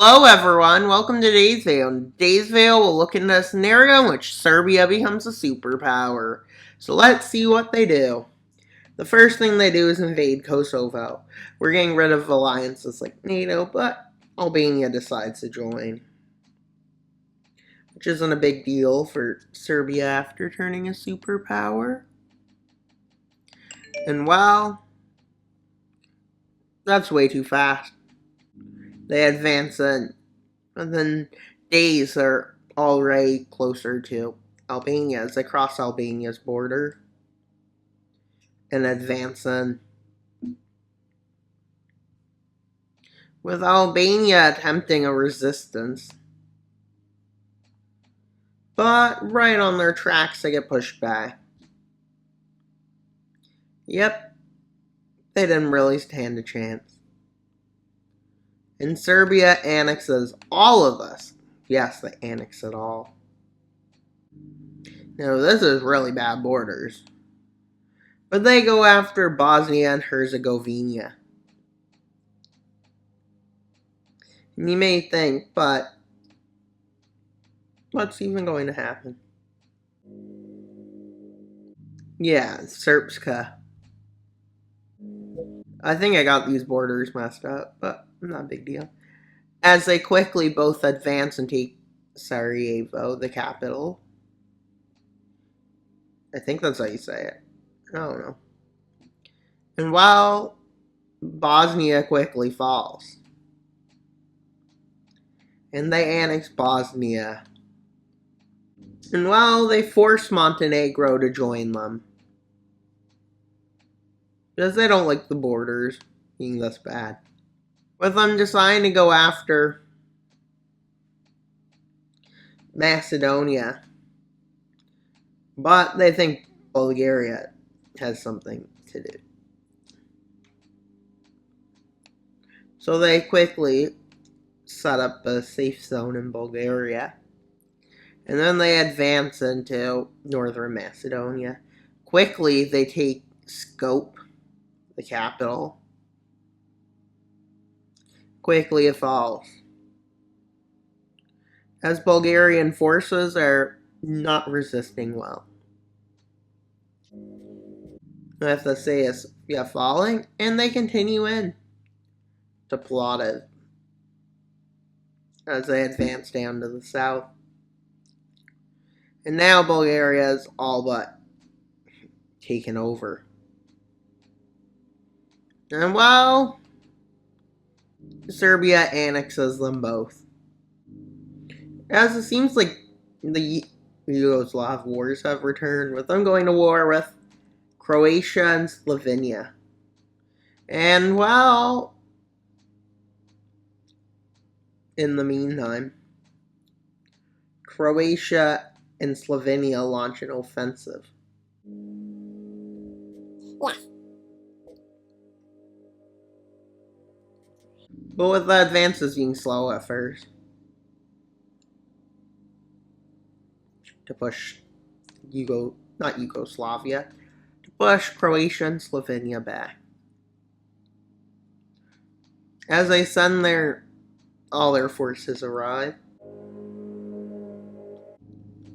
Hello everyone, welcome to today's video. In today's video, we'll look into a scenario in which Serbia becomes a superpower. So let's see what they do. The first thing they do is invade Kosovo. We're getting rid of alliances like NATO, but Albania decides to join. Which isn't a big deal for Serbia after turning a superpower. And well, that's way too fast. They advance in, and then days are already closer to Albania as they cross Albania's border and advance in. With Albania attempting a resistance. But right on their tracks they get pushed back. Yep, they didn't really stand a chance. And Serbia annexes all of us. Yes, they annex it all. Now this is really bad borders. But they go after Bosnia and Herzegovina. And you may think, but what's even going to happen? Yeah, Srpska. I think I got these borders messed up, but not a big deal. As they quickly both advance and take Sarajevo, the capital. I think that's how you say it. I don't know. And while Bosnia quickly falls, and they annex Bosnia. And while they force Montenegro to join them. Because they don't like the borders being this bad. With them deciding to go after Macedonia. But they think Bulgaria has something to do. So they quickly set up a safe zone in Bulgaria. And then they advance into northern Macedonia. Quickly, they take Skopje, the capital. Quickly, it falls. As Bulgarian forces are not resisting well. I have to say it's falling, and they continue in to Plovdiv as they advance down to the south. And now Bulgaria is all but taken over. And well, Serbia annexes them both. As it seems like the Yugoslav wars have returned, with them going to war with Croatia and Slovenia. And well, in the meantime, Croatia and Slovenia launch an offensive. Yeah. But with the advances being slow at first. To push not Yugoslavia, to push Croatia and Slovenia back. As they send all their forces arrive.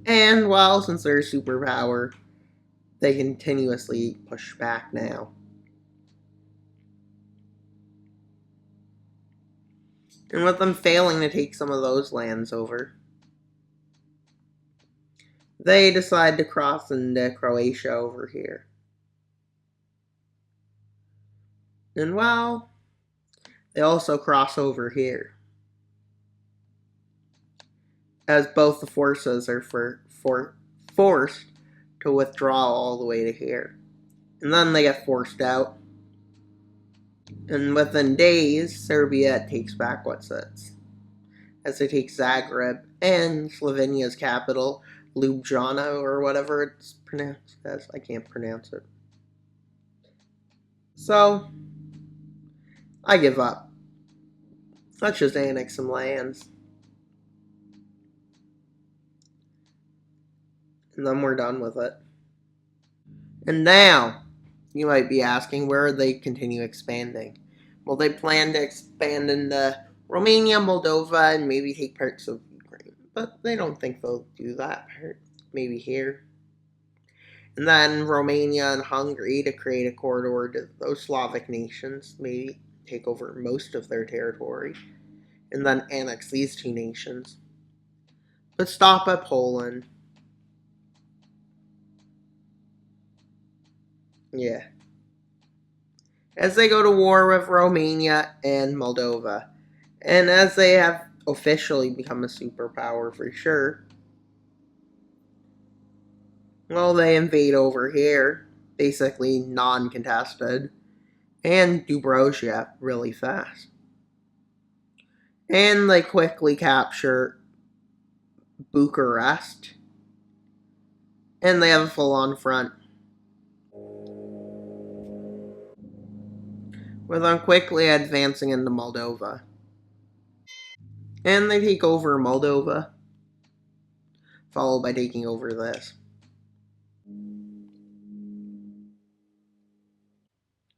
And well, since they're a superpower, they continuously push back now. And with them failing to take some of those lands over, they decide to cross into Croatia over here. And well, they also cross over here. As both the forces are forced to withdraw all the way to here. And then they get forced out. And within days, Serbia takes back what's its. As they take Zagreb and Slovenia's capital, Ljubljana, or whatever it's pronounced as. I can't pronounce it. So, I give up. Let's just annex some lands. And then we're done with it. And now, you might be asking, where they continue expanding? Well, they plan to expand into Romania, Moldova, and maybe take parts of Ukraine. But they don't think they'll do that part. Maybe here. And then Romania and Hungary to create a corridor to those Slavic nations, maybe take over most of their territory, and then annex these two nations. But stop at Poland. Yeah. As they go to war with Romania and Moldova. And as they have officially become a superpower for sure, well, they invade over here, basically non contested, and Dubrovia really fast. And they quickly capture Bucharest, and they have a full on front, with them quickly advancing into Moldova. And they take over Moldova, followed by taking over this.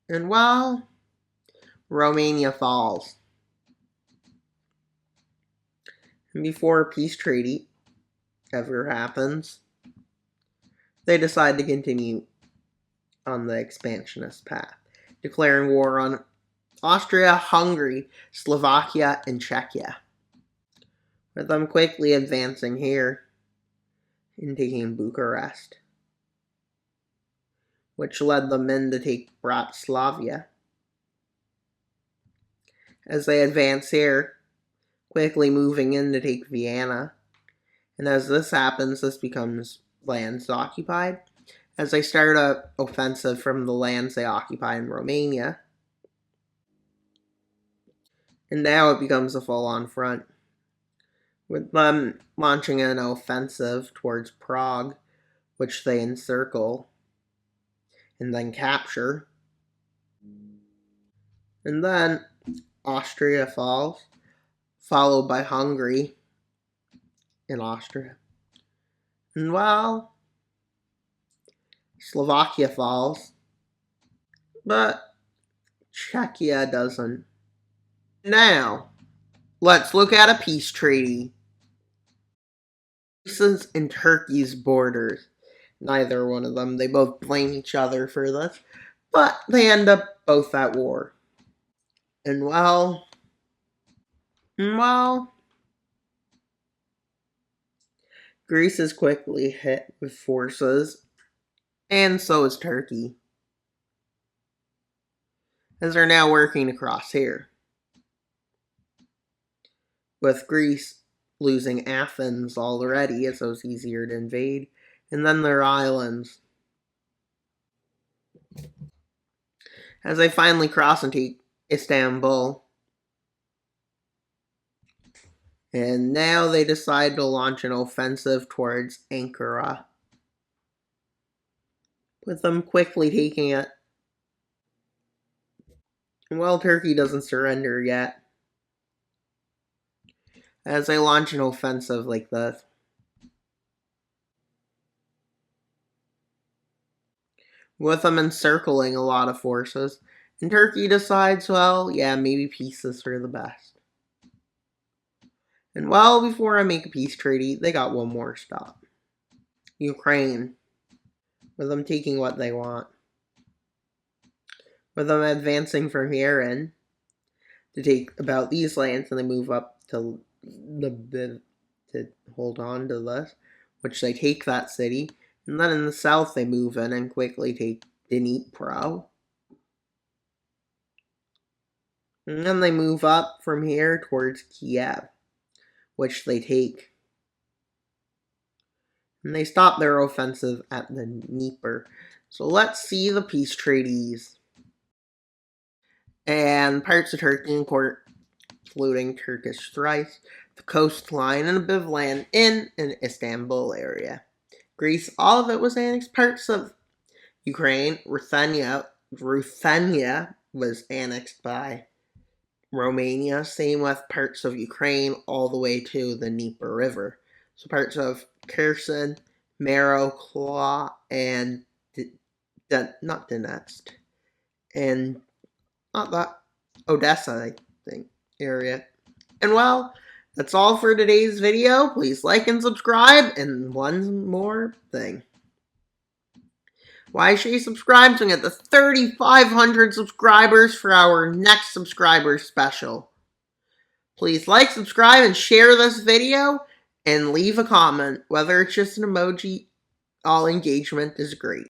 And while Romania falls, and before a peace treaty ever happens, they decide to continue on the expansionist path, declaring war on Austria, Hungary, Slovakia, and Czechia, with them quickly advancing here and taking Bucharest, which led them in to take Bratislava. As they advance here, quickly moving in to take Vienna, and as this happens, this becomes lands occupied, as they start an offensive from the lands they occupy in Romania, and now it becomes a full-on front, with them launching an offensive towards Prague, which they encircle and then capture. And then Austria falls, followed by Hungary and Austria. And while Slovakia falls, but Czechia doesn't. Now, let's look at a peace treaty. Greece's and Turkey's borders. Neither one of them. They both blame each other for this, but they end up both at war. And well, Greece is quickly hit with forces, and so is Turkey, as they're now working across here, with Greece losing Athens already, as it was easier to invade, and then their islands. As they finally cross and take Istanbul, and now they decide to launch an offensive towards Ankara, with them quickly taking it. Well, Turkey doesn't surrender yet, as they launch an offensive like this. With them encircling a lot of forces, and Turkey decides, well, yeah, maybe peace is for the best. And well, before I make a peace treaty, they got one more stop. Ukraine, with them taking what they want. With them advancing from here in to take about these lands, and they move up to to hold on to this, which they take that city, and then in the south they move in and quickly take Dnipro. And then they move up from here towards Kiev, which they take. And they stop their offensive at the Dnieper. So let's see the peace treaties. And parts of Turkey, including Turkish Thrace, the coastline, and a bit of land in an Istanbul area. Greece, all of it was annexed. Parts of Ukraine, Ruthenia was annexed by Romania. Same with parts of Ukraine all the way to the Dnieper River. So parts of Kherson, Marikopol, and not Donetsk, and not that Odessa, I think, area. And well, that's all for today's video. Please like and subscribe. And one more thing. Why should you subscribe? So we get the 3,500 subscribers for our next subscriber special. Please like, subscribe, and share this video. And leave a comment. Whether it's just an emoji, all engagement is great.